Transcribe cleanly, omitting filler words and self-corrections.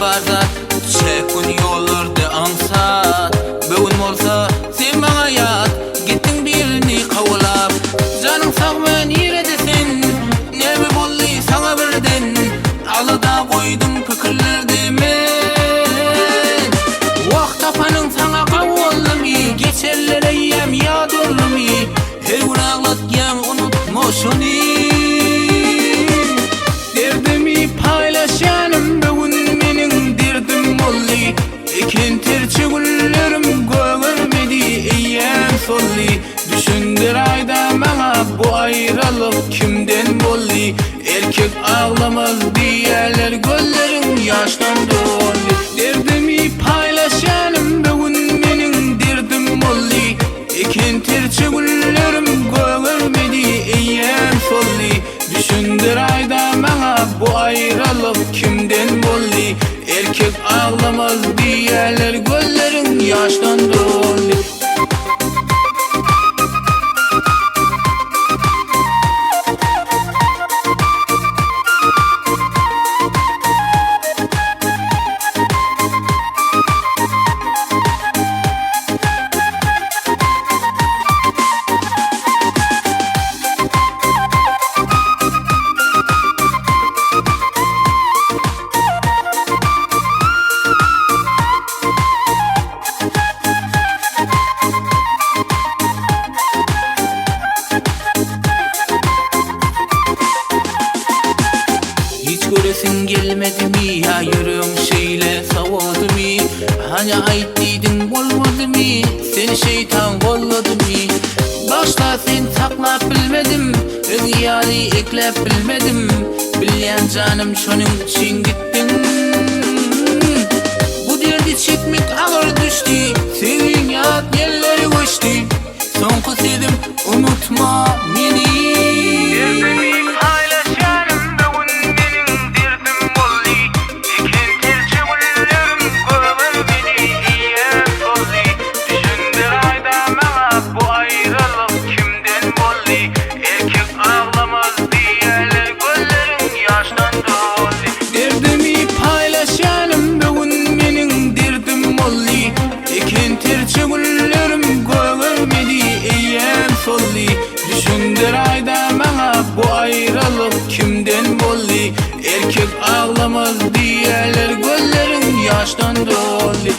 barzat, çekun yollarda ansat. Bugün bolsa sen bana yat, gittin birini kavulap. Canım sağ ben yiredesin, nebe bolli sana birden. Alıda koydum fikirlerdi men. Vakt tapanın sana kavullum i, geçerler eyyem yadullum i. Her gün ağlatgam unutma şunu. Derdimi paylaşanım bugün menin derdim bolli. Ekin terçi güllerim görmedi eyyem solli. Düşündür ayda bana bu ayrılık kimden bolli. Erkek ağlamaz diyerler gözlerin yaştan dolli. Derdimi paylaşanım bugün menin derdim bolli. Ekin terçi güllerim görmedi eyyem solli. Düşündür ayda bana bu ayrılık kimden bolli. Erkek ağlamaz diyerler gözlerin yaştan dolli. Göresin gelmedi mi ya, yüreğim şeyle savadı mi? Hani ayttiydin bolmadı mi? Seni şeytan kolladı mi? Başta sen saklap bilmedim, yani eklep bilmedim. Bilyen canım şunun için gittin. Bu derdi çekmek ağır düştü, senin yat yerleri koştu. Son kusedim unutma beni. Derdimi paylaşanım bugün menin derdim bolli. Ekin terçi güllerim görmedi eyyem solli. Düşündür ayda bana bu ayrılık kimden bolli. Erkek ağlamaz diyerler gözlerin yaştan dolli.